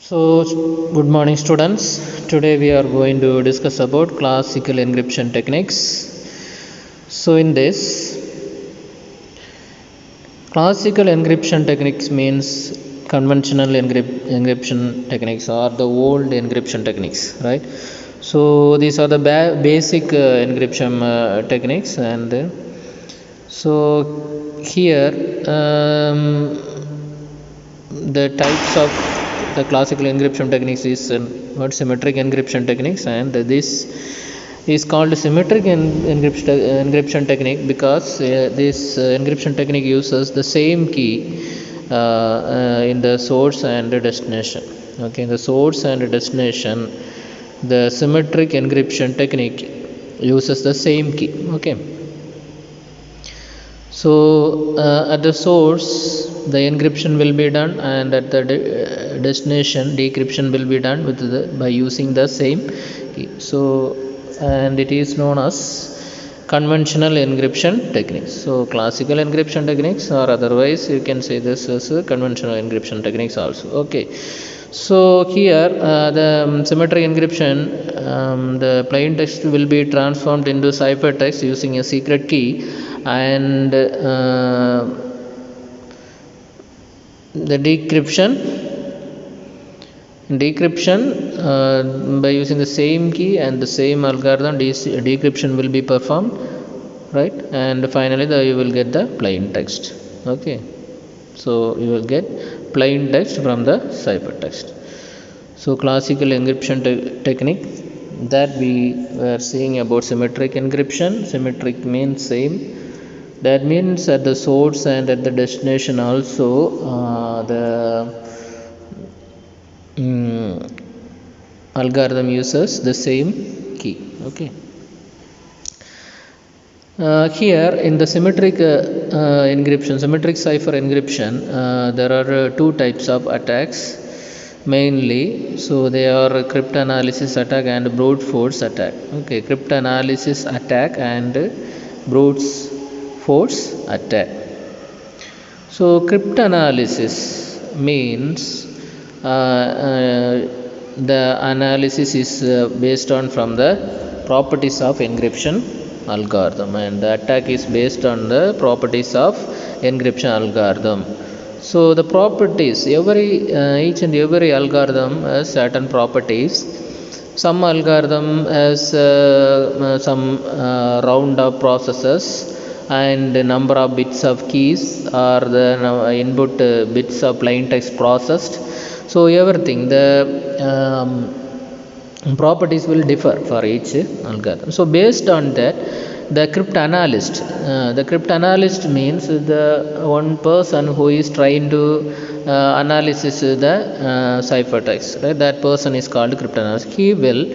So, good morning, students. Today we are going to discuss about classical encryption techniques. So, in this, classical encryption techniques means conventional encryption techniques or the old encryption techniques, right? So, these are the basic encryption techniques, and so here the types of the classical encryption techniques is what symmetric encryption techniques, and this is called symmetric encryption technique because this encryption technique uses the same key in the source and the destination. Okay, in the source and destination, the symmetric encryption technique uses the same key. Okay, so at the source the encryption will be done, and at the destination decryption will be done by using the same key. So, and it is known as conventional encryption techniques. So classical encryption techniques, or otherwise you can say this as conventional encryption techniques also. Okay, so here the symmetric encryption, the plain text will be transformed into ciphertext using a secret key, and the decryption by using the same key and the same algorithm, decryption will be performed, right? And finally you will get the plain text. Okay, so you will get plain text from the ciphertext. So classical encryption technique that we were seeing about symmetric encryption. Symmetric means same. That means at the source and at the destination also the algorithm uses the same key. Okay. Here in the symmetric encryption, symmetric cipher encryption, there are two types of attacks mainly. So they are cryptanalysis attack and brute force attack. Okay, cryptanalysis attack and brute force attack. So cryptanalysis means the analysis is based on from the properties of encryption algorithm, and the attack is based on the properties of encryption algorithm. So the properties, each and every algorithm has certain properties. Some algorithm has some round of processes, and the number of bits of keys or the input bits of plain text processed. So everything, the properties will differ for each algorithm. So based on that, the cryptanalyst means the one person who is trying to analysis the ciphertext, right? That person is called cryptanalyst. He will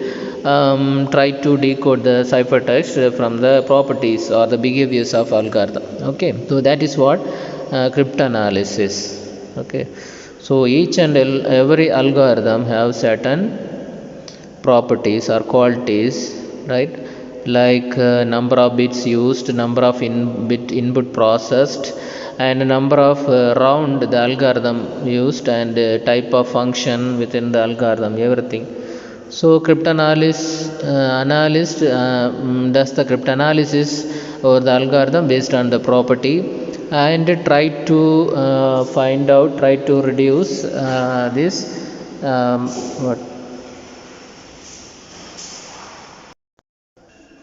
try to decode the ciphertext from the properties or the behaviors of algorithm. Okay, so that is what cryptanalysis. Okay, so each and every algorithm have certain properties or qualities, right? Like number of bits used, number of input processed, and number of round the algorithm used, and type of function within the algorithm, everything. So cryptanalyst does the cryptanalysis over the algorithm based on the property, and try to find out, try to reduce this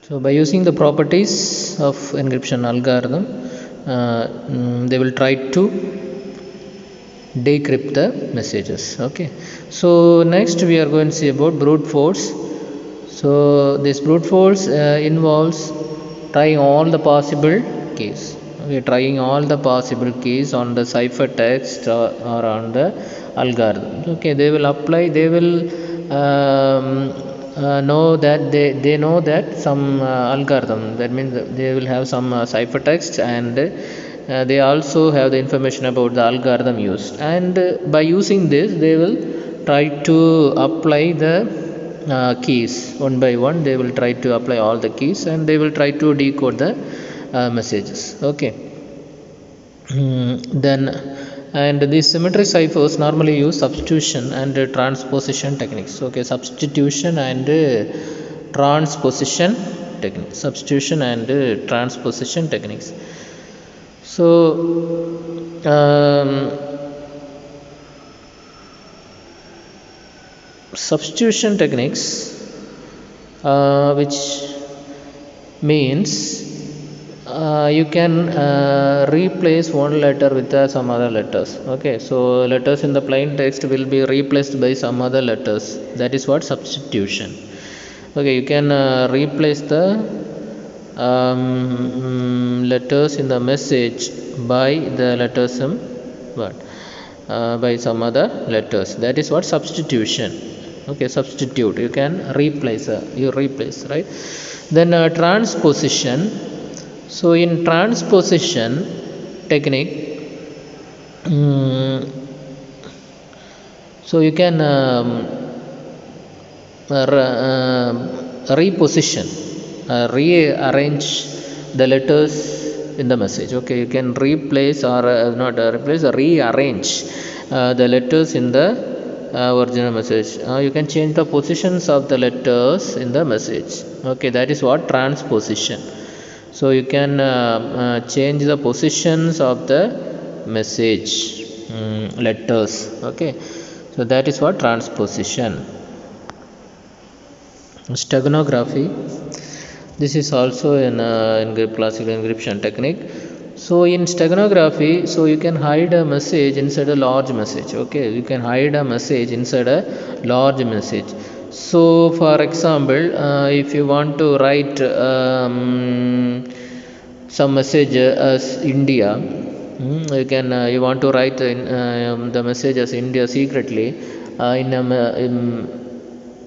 So by using the properties of encryption algorithm, they will try to decrypt the messages. Okay, so next we are going to see about brute force. So this brute force involves trying all the possible keys. Okay, trying all the possible keys on the ciphertext or on the algorithm. Okay, they will apply, they will know that they know that some algorithm, that means they will have some ciphertext, and they also have the information about the algorithm used, and by using this they will try to apply the keys one by one. They will try to apply all the keys, and they will try to decode the messages. Okay, then And these symmetric ciphers normally use substitution and transposition techniques. Okay, substitution and transposition techniques. Substitution and transposition techniques. So substitution techniques, which means you can replace one letter with some other letters. Okay, so letters in the plain text will be replaced by some other letters. That is what substitution. Okay, you can replace the letters in the message by the letters by some other letters. That is what substitution. Okay, substitute, you can replace, you replace, right? Then transposition. So in transposition technique, so you can reposition, rearrange the letters in the message. Okay, you can replace or not replace, rearrange the letters in the original message. You can change the positions of the letters in the message. Okay, that is what transposition. So you can change the positions of the message letters. Okay, so that is what transposition. Steganography. This is also in classical encryption technique. So in steganography, so you can hide a message inside a large message. Okay, you can hide a message inside a large message. So for example, if you want to write some message as India, you can you want to write the message as India secretly in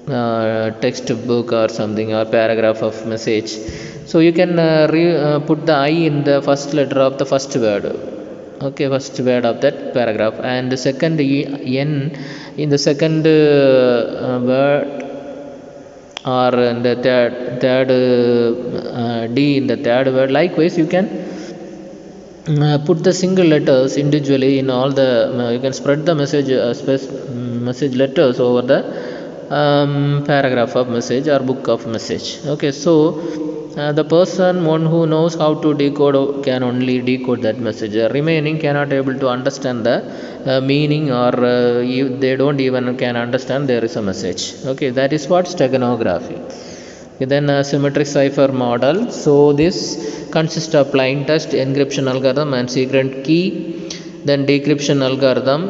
a textbook or something, or paragraph of message. So you can put the I in the first letter of the first word. Okay, first word of that paragraph, and the second N in the second word, or in the third D in the third word. Likewise, you can put the single letters individually in all the you can spread the message message letters over the paragraph of message or book of message. Okay, so the one who knows how to decode can only decode that message. The remaining cannot able to understand the meaning, or they don't even can understand there is a message. Okay, that is what steganography. Okay, then symmetric cipher model. So this consists of plain text, encryption algorithm, and secret key. Then decryption algorithm.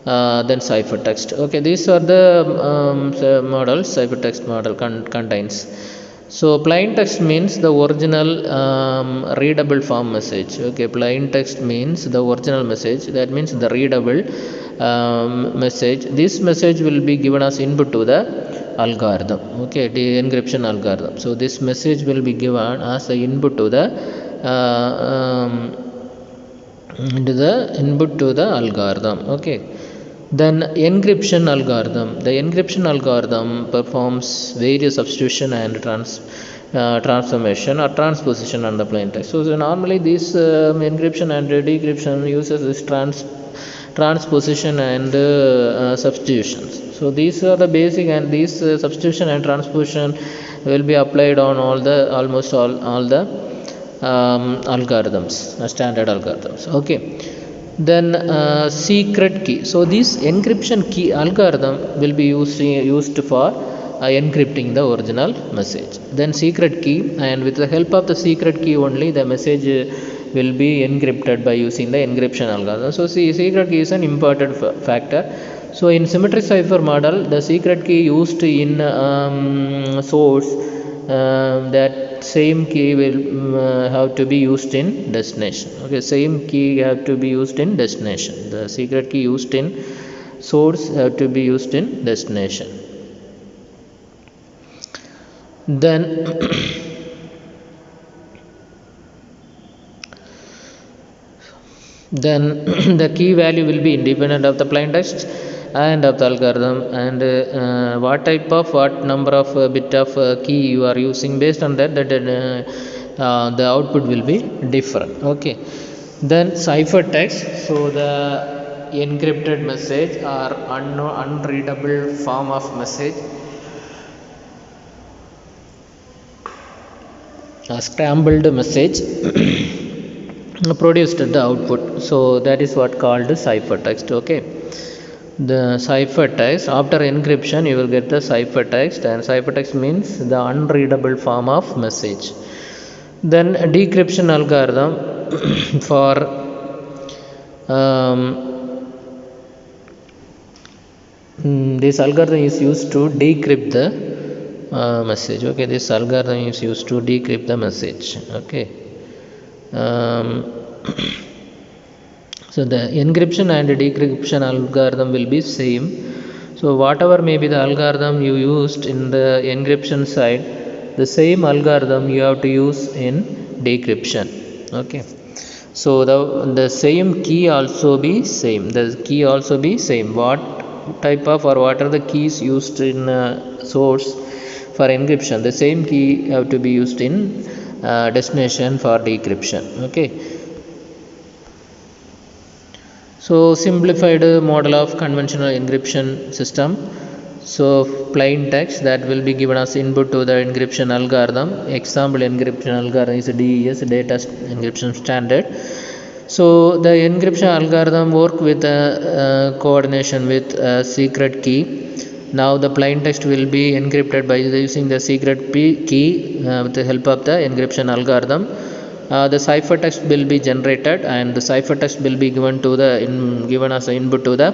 Then ciphertext. Okay, these are the models ciphertext model contains. So plain text means the original readable form message. Okay, plain text means the original message. That means the readable message. This message will be given as input to the algorithm. Okay, the encryption algorithm. So this message will be given as the input to the algorithm. Okay. Then encryption algorithm. The encryption algorithm performs various substitution and transformation or transposition on the plain text. So normally this encryption and decryption uses this transposition and substitutions. So these are the basic, and these substitution and transposition will be applied on almost all the algorithms, standard algorithms. Okay. Then secret key. So this encryption key algorithm will be used for encrypting the original message. Then secret key, and with the help of the secret key only the message will be encrypted by using the encryption algorithm. So secret key is an important factor. So in symmetric cipher model, the secret key used in source, that same key will have to be used in destination. Okay, same key have to be used in destination. The secret key used in source have to be used in destination. Then the key value will be independent of the plain text and of the algorithm, and what number of bit of key you are using, based on that the output will be different. Okay, Then ciphertext, so the encrypted message or unreadable form of message, a scrambled message produced at the output. So that is what called ciphertext. Okay, the ciphertext, after encryption you will get the ciphertext, and ciphertext means the unreadable form of message. Then decryption algorithm for this algorithm is used to decrypt the message. Okay, this algorithm is used to decrypt the message. Okay. So the encryption and decryption algorithm will be same. So whatever may be the algorithm you used in the encryption side, the same algorithm you have to use in decryption. Okay. So the same key also be same. The key also be same. What type of or what are the keys used in source for encryption? The same key have to be used in destination for decryption. Okay. So simplified model of conventional encryption system. So plain text that will be given as input to the encryption algorithm. Example encryption algorithm is DES, data encryption standard. So the encryption algorithm work with coordination with a secret key. Now the plain text will be encrypted by using the secret key with the help of the encryption algorithm. The ciphertext will be generated, and the ciphertext will be given to the given as an input to the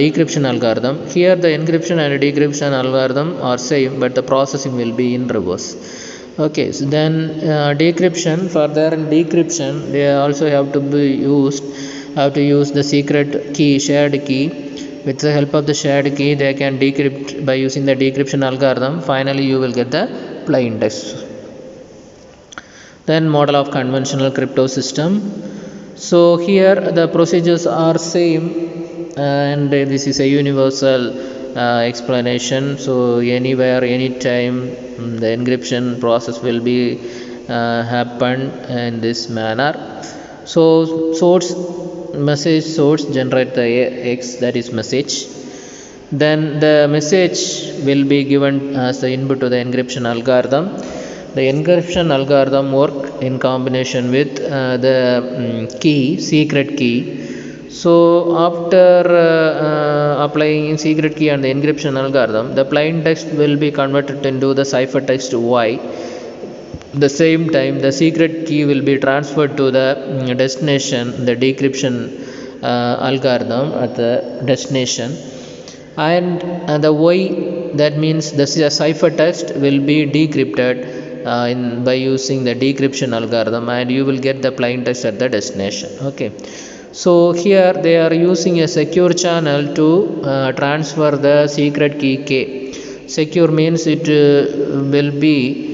decryption algorithm. Here the encryption and decryption algorithm are same, but the processing will be in reverse. Okay, so then decryption, further in decryption they also have to use the secret key, shared key. With the help of the shared key they can decrypt by using the decryption algorithm. Finally you will get the plain text. Then model of conventional crypto system. So here the procedures are same, and this is a universal explanation. So anywhere, anytime, the encryption process will be happen in this manner. So message source generate the X, that is message. Then the message will be given as the input to the encryption algorithm. The encryption algorithm work in combination with the secret key. So after applying secret key and the encryption algorithm, the plain text will be converted into the ciphertext Y. The same time the secret key will be transferred to the destination, the decryption algorithm at the destination, and the Y, that means the ciphertext will be decrypted by using the decryption algorithm, and you will get the plain text at the destination. Okay, so here they are using a secure channel to transfer the secret key K. Secure means it will be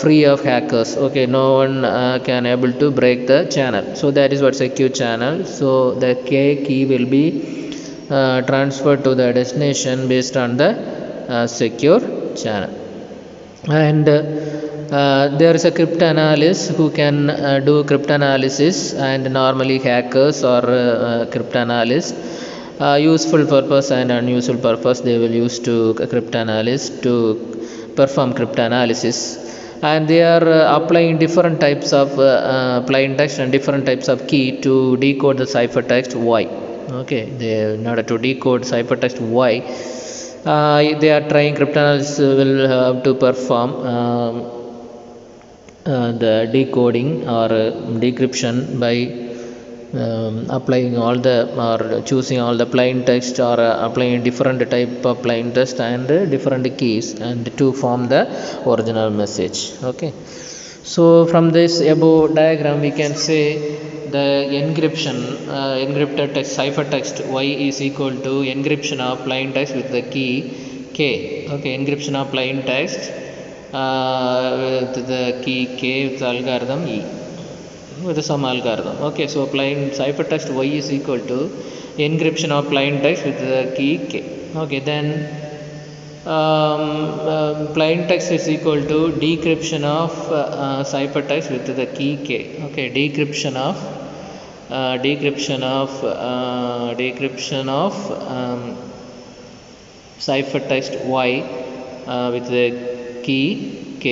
free of hackers. Okay, no one can able to break the channel. So that is what secure channel. So the K key will be transferred to the destination based on the secure channel. And there is a cryptanalyst who can do cryptanalysis, and normally hackers or cryptanalysts, useful purpose and unuseful purpose, they will use to cryptanalyst to perform cryptanalysis, and they are applying different types of plain text and different types of key to decode the ciphertext Y. Okay, in order to decode ciphertext Y, they are trying, cryptanalysts will have to perform the decoding or decryption by applying all the or choosing all the plain text, or applying different type of plain text and different keys, and to form the original message. Okay, so from this above diagram we can say the encrypted text ciphertext Y is equal to encryption of plain text with the key K. Okay, encryption of plain text with the key K with the algorithm E, with some algorithm. Okay, so plain ciphertext Y is equal to encryption of plain text with the key K. Okay, then plain text is equal to decryption of ciphertext with the key k. Okay, decryption of ciphertext y with the key k.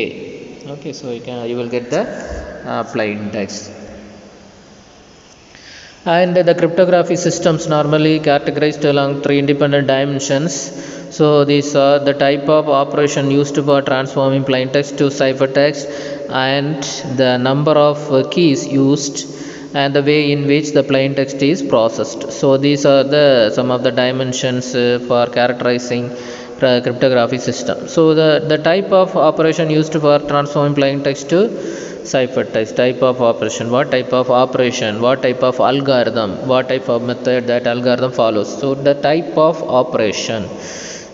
Okay, so you will get the plain text. And the cryptographic systems normally categorized along three independent dimensions. So these are the type of operation used for transforming plain text to ciphertext, and the number of keys used, and the way in which the plain text is processed. So these are some of the dimensions for characterizing cryptographic system. So the type of operation used for transforming plain text to ciphertext, type of operation, what type of operation, what type of algorithm, what type of method that algorithm follows. So the type of operation,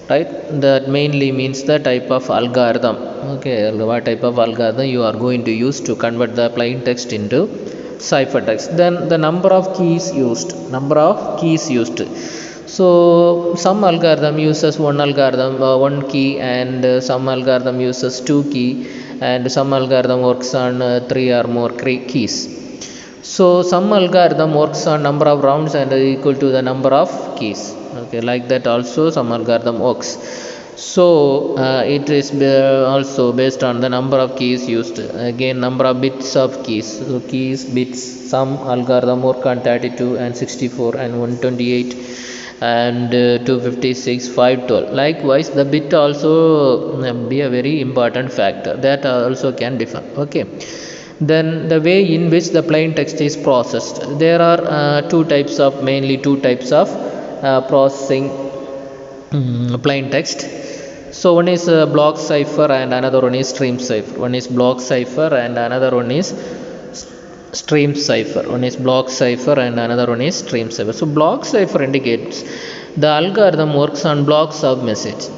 right, that mainly means the type of algorithm. Okay, what type of algorithm you are going to use to convert the plain text into ciphertext. Then the number of keys used, so some algorithm uses one key, and some algorithm uses two key, and some algorithm works on three or more keys. So some algorithm works on number of rounds and equal to the number of keys. Okay, like that also some algorithm works. So it is also based on the number of keys used, again number of bits of keys. So bits, some algorithm work on 32 and 64 and 128 and 256, 512. Likewise the bit also be a very important factor, that also can differ. Okay, then the way in which the plain text is processed, there are mainly two types of processing plain text. So one is block cipher and another one is stream cipher. One is block cipher and another one is stream cipher. One is block cipher and another one is stream cipher. So block cipher indicates the algorithm works on blocks of message.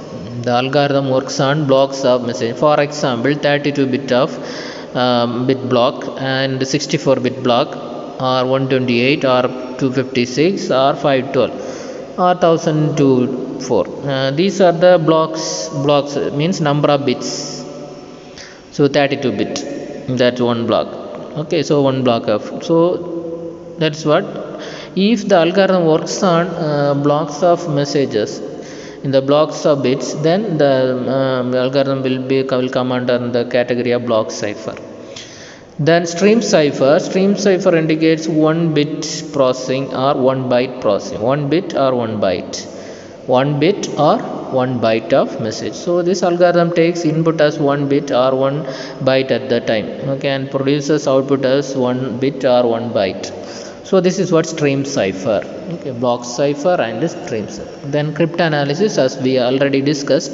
For example, 32-bit of bit block and 64-bit block, or 128 or 256 or 512 or 1024. These are the blocks means number of bits. So 32-bit, that's one block. Okay, so one block of, so that's what, if the algorithm works on blocks of messages in the blocks of bits, then the algorithm will come under the category of block cipher. Then stream cipher indicates one bit processing or one byte processing, one bit or one byte of message. So this algorithm takes input as one bit or one byte at the time, okay, and produces output as one bit or one byte. So this is what stream cipher. Okay, block cipher and stream cipher. Then cryptanalysis, as we already discussed.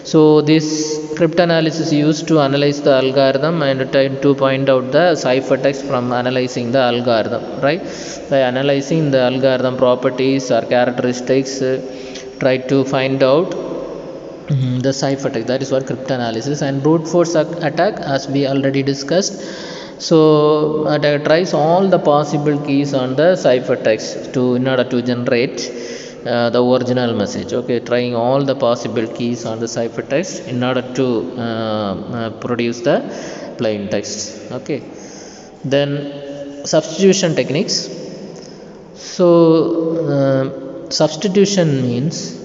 So this cryptanalysis used to analyze the algorithm and try to point out the ciphertext from analyzing the algorithm, right? By analyzing the algorithm properties or characteristics, try to find out the ciphertext. That is what cryptanalysis. And brute force attack, as we already discussed. So it tries all the possible keys on the ciphertext in order to generate the original message. Okay, trying all the possible keys on the ciphertext in order to produce the plain text. Okay, then substitution techniques. So substitution means,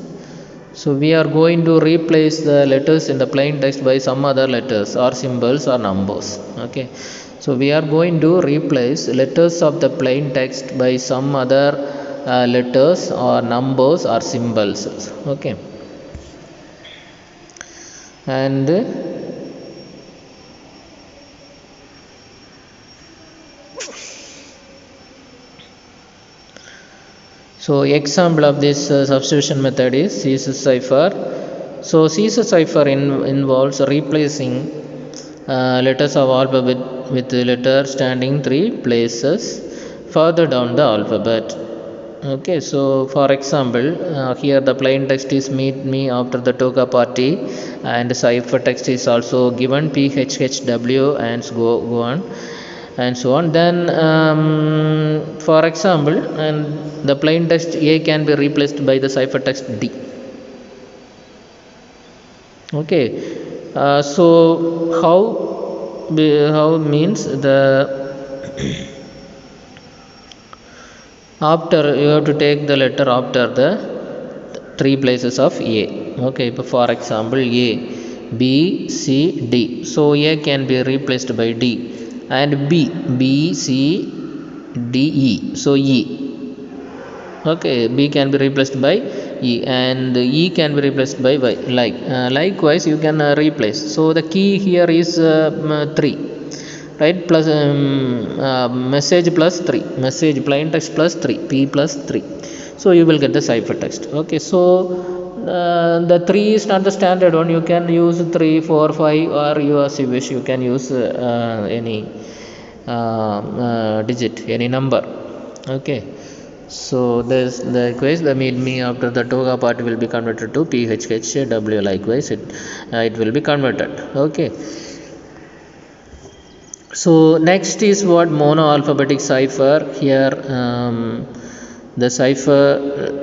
so we are going to replace the letters in the plain text by some other letters or symbols or numbers. Okay, so we are going to replace letters of the plain text by some other letters or numbers or symbols. Okay, and so example of this substitution method is Cipher cipher. So Cipher cipher involves replacing letters of alphabet with the letter standing three places further down the alphabet. Okay, so for example, here the plain text is meet me after the toga party, and ciphertext is also given PHHW and go on and so on. Then for example, and the plain text A can be replaced by the ciphertext D. Okay, so how means the after you have to take the letter after the three places of A. Okay, for example A, B, C, D. So A can be replaced by D, and B, C, D, E. So E. Okay, B can be replaced by E, and E can be replaced by Y. Likewise, you can replace. So the key here is 3, right? Plus message plus 3, message plain text plus 3, P plus 3. So you will get the ciphertext. Okay, so the 3 is not the standard one. You can use 3, 4, 5, or you as you wish. You can use any digit, any number. Okay. So this likewise the me after the toga part will be converted to PHHW. Likewise it will be converted. Okay. So next is what monoalphabetic cipher. Here the cipher,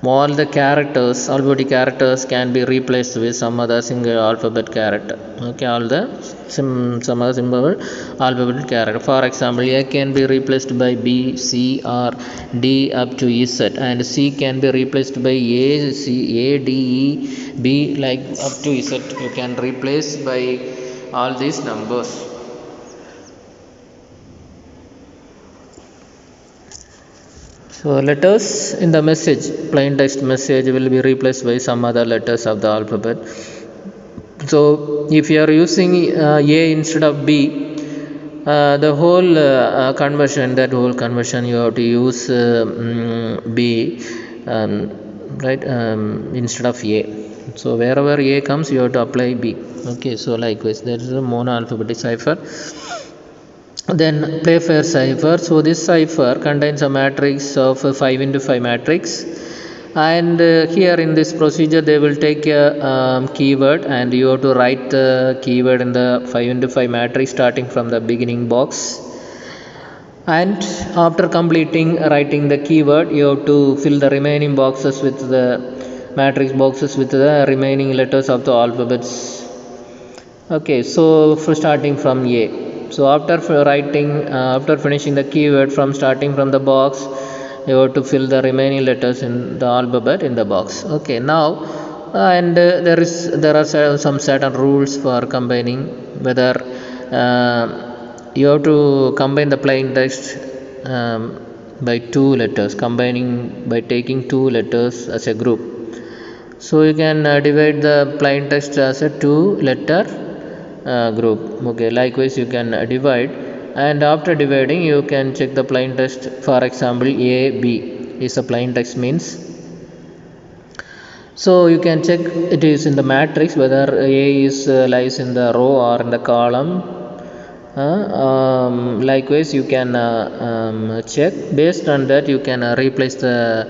all the characters, alphabetic characters can be replaced with some other single alphabet character. Okay, all the some other simple alphabet character. For example, A can be replaced by B, C, or D up to Z, and C can be replaced by A, C, A, D, E, B, like up to Z. You can replace by all these numbers. So letters in the message, plain text message will be replaced by some other letters of the alphabet. So if you are using A instead of B, the whole conversion you have to use B, right, instead of A. So wherever A comes, you have to apply B. Okay, so likewise there is a monoalphabetic cipher. Then Playfair cipher. So this cipher contains a matrix of 5 into 5 matrix, and here in this procedure they will take a keyword, and you have to write the keyword in the 5 into 5 matrix starting from the beginning box, and after completing writing the keyword you have to fill the remaining boxes with the matrix boxes with the remaining letters of the alphabets. Okay, so for starting from A. So after finishing the keyword from starting from the box, you have to fill the remaining letters in the alphabet in the box. Okay, now and there are some certain rules for combining, whether you have to combine the plain text by 2 letters, combining by taking 2 letters as a group. So you can divide the plain text as a 2-letter group. Okay, likewise you can divide, and after dividing you can check the plain text. For example, A, B is a plain text means, so you can check it is in the matrix whether A is lies in the row or in the column. Likewise you can check. Based on that you can replace the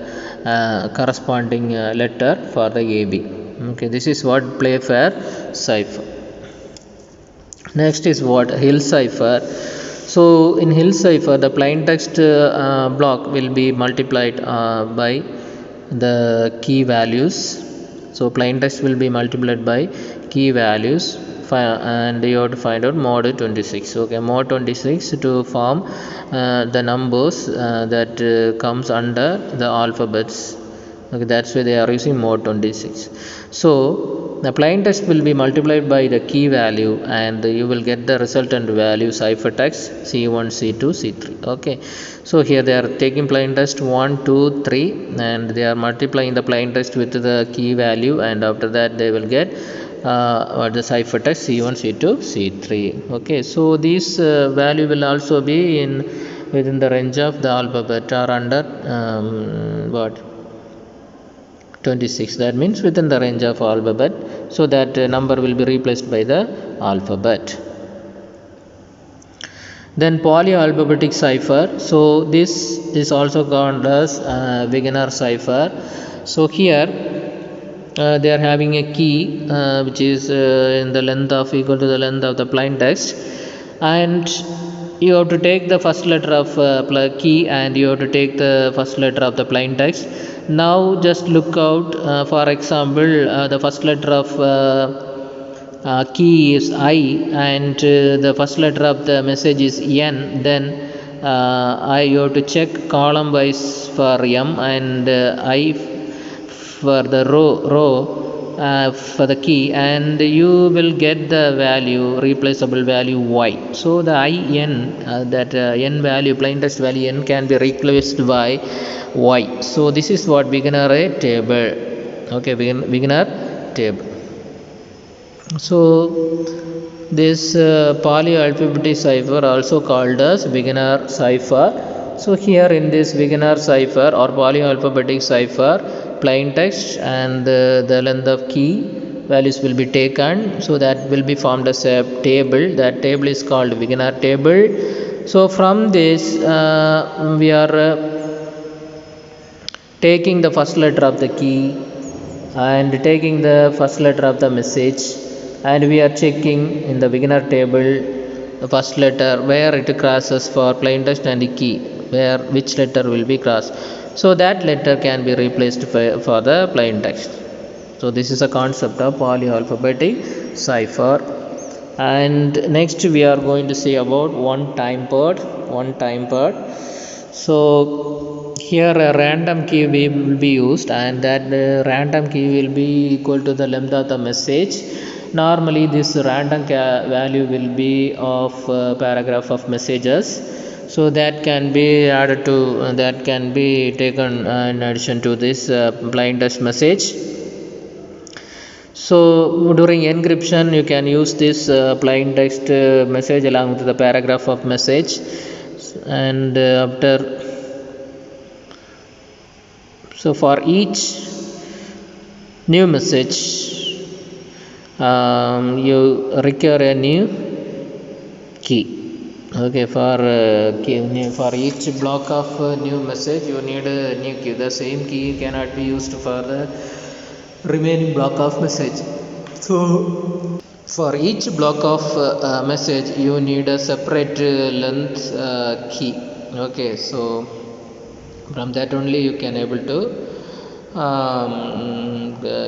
corresponding letter for the AB. Okay, this is what Playfair cipher. Next is what Hill cipher. So in Hill cipher the plain text block will be multiplied by the key values. So plain text will be multiplied by key values, and you have to find out mod 26. Okay, mod 26 to form the numbers that comes under the alphabets. Okay, that's why they are using mod 26. So the plain text will be multiplied by the key value, and you will get the resultant value ciphertext C1, C2, C3. Okay, so here they are taking plain text 1, 2, 3, and they are multiplying the plain text with the key value, and after that they will get the ciphertext C1, C2, C3. Okay, so this value will also be within the range of the alphabet, or under what 26, that means within the range of alphabet, so that number will be replaced by the alphabet. Then polyalphabetic cipher. So this is also called as beginner cipher. So here they are having a key which is in the length of equal to the length of the plain text, and you have to take the first letter of key, and you have to take the first letter of the plain text, Now just look out, for example, the first letter of key is I, and the first letter of the message is N. Then you have to check column wise for M, and I for the row for the key, and you will get the value, replaceable value Y. So the IN, that N value, plain text value N, can be replaced by Y. So this is what beginner table. Okay, beginner table. So this polyalphabetic cipher, also called as beginner cipher. So here in this beginner cipher or polyalphabetic cipher, plain text and the length of key values will be taken, so that will be formed as a table. That table is called beginner table. So from this we are taking the first letter of the key and taking the first letter of the message, and we are checking in the beginner table the first letter where it crosses for plain text and the key, where which letter will be crossed, so that letter can be replaced for the plain text. So this is a concept of polyalphabetic cipher. And next we are going to see about one time part. So here a random key will be used, and that random key will be equal to the length of the message. Normally this random value will be of paragraph of messages, so that can be added to, that can be taken in addition to this plain text message. So during encryption you can use this plain text message along with the paragraph of message, and after, so for each new message you require a new key. Okay, for each block of new message you need a new key. The same key cannot be used for the remaining block of message. So for each block of message you need a separate length key. Okay, so from that only you can able to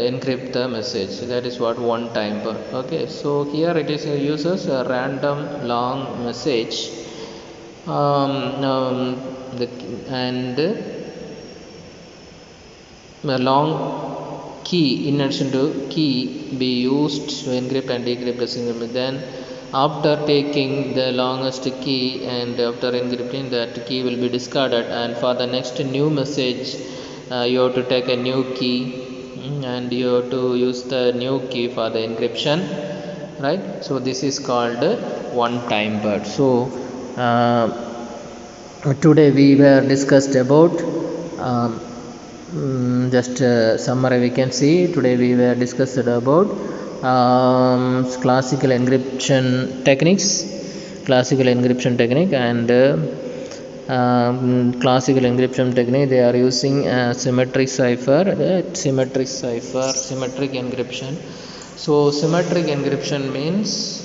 encrypt the message. That is what one time per. Okay, so here it is uses a random long message, and a long key in addition to key be used to encrypt and decrypt a single message. Then after taking the longest key and after encrypting, that key will be discarded, and for the next new message you have to take a new key, and you have to use the new key for the encryption, right? So this is called one time part. So today we were discussed about just summary we can see. Today we were discussed about classical encryption technique, and classical encryption technique, they are using symmetric encryption. So symmetric encryption means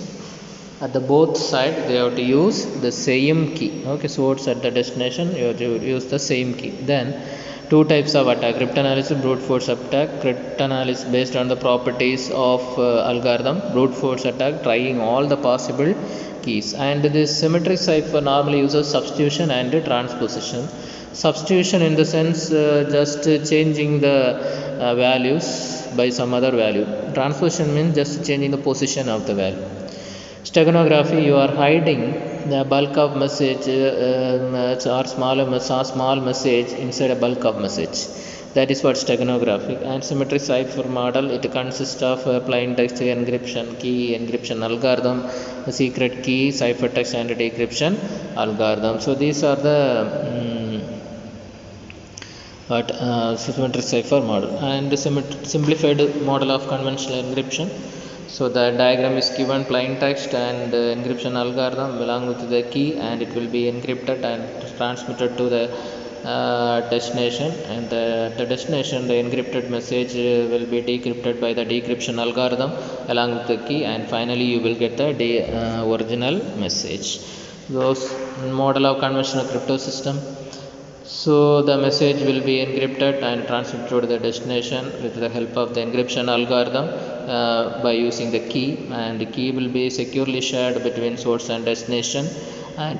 at the both side they have to use the same key. Okay, so it's at the destination you have to use the same key. Then two types of attack: cryptanalysis, brute force attack. Cryptanalysis based on the properties of algorithm, brute force attack trying all the possible keys. And this symmetric cipher normally uses substitution and transposition. Substitution in the sense just changing the values by some other value. Transposition means just changing the position of the value. Steganography, you are hiding the bulk of message or small message inside a bulk of message. That is what steganographic. And symmetric cipher model, it consists of plain text encryption, key encryption algorithm, secret key, ciphertext and decryption algorithm. So these are the symmetric cipher model. And simplified model of conventional encryption. So the diagram is given: plain text and encryption algorithm along with the key, and it will be encrypted and transmitted to the destination, and the destination, the encrypted message will be decrypted by the decryption algorithm along with the key, and finally you will get the original message. Those model of conventional crypto system. So the message will be encrypted and transmitted to the destination with the help of the encryption algorithm by using the key, and the key will be securely shared between source and destination. And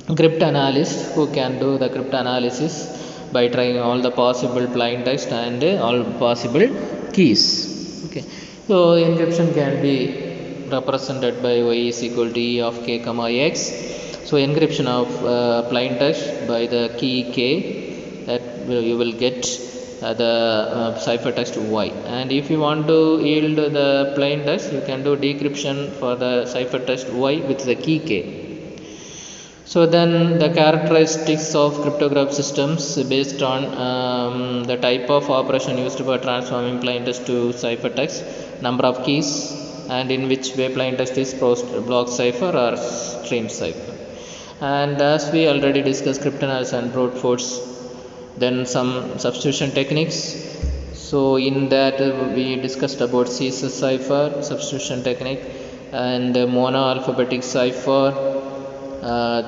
cryptanalyst who can do the cryptanalysis by trying all the possible plain text and all possible keys. Okay, so encryption can be represented by y is equal to e of k comma x. So encryption of plain text by the key k, that you will get the ciphertext y, and if you want to yield the plain text, you can do decryption for the ciphertext y with the key k. So then the characteristics of cryptographic systems based on the type of operation used for transforming plain text to ciphertext, number of keys, and in which way plain text is block cipher or stream cipher. And as we already discussed cryptanalysis and brute force, then some substitution techniques. So in that we discussed about Caesar cipher, substitution technique, and monoalphabetic cipher,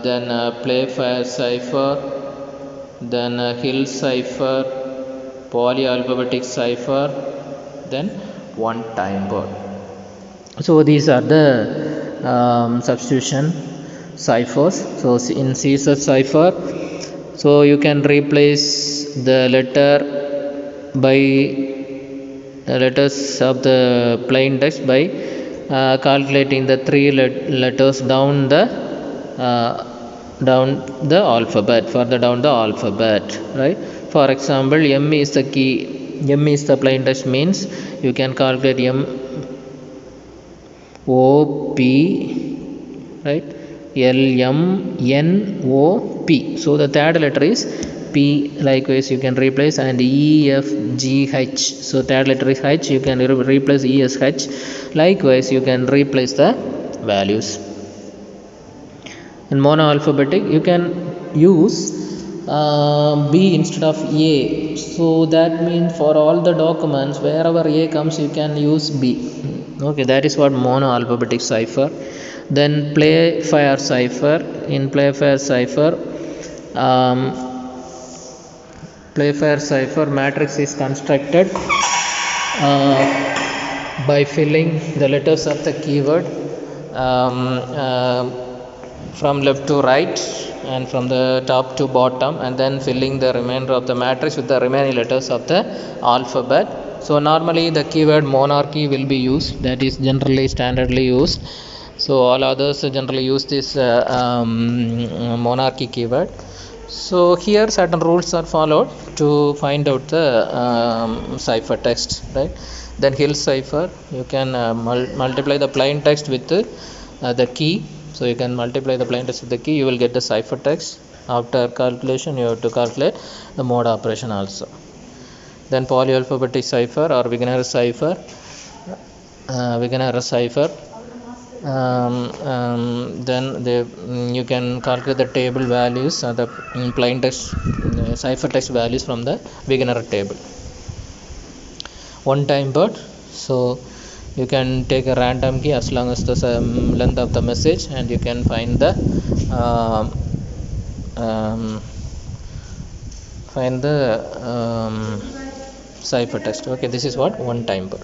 then Playfair cipher, then Hill cipher, Polyalphabetic cipher, then one-time word. So these are the substitution ciphers. So in Caesar cipher, so you can replace the letters of the plain text by calculating the three letters down the alphabet, further down the alphabet, right? For example, M is the key, M is the plain text, means you can calculate M O P, right? L M N O P. So the third letter is P. Likewise, you can replace, and E F G H. So third letter is H. You can replace E S H. Likewise, you can replace the values. In monoalphabetic, you can use B instead of A. So that means for all the documents, wherever A comes, you can use B. Okay, that is what monoalphabetic cipher. Then Playfair cipher. In Playfair cipher, matrix is constructed by filling the letters of the keyword from left to right and from the top to bottom, and then filling the remainder of the matrix with the remaining letters of the alphabet. So normally the keyword monarchy will be used, that is generally standardly used. So all others generally use this monarchy keyword. So here certain rules are followed to find out the ciphertext, right? Then Hill cipher, you can multiply the plain text with the key. So you can multiply the plain text with the key, you will get the ciphertext. After calculation, you have to calculate the mode operation also. Then polyalphabetic cipher or beginner cipher. Then you can calculate the table values or the plain text ciphertext values from the beginner table. One-time word. So you can take a random key as long as the length of the message, and you can find the ciphertext. Okay, this is what one-time word.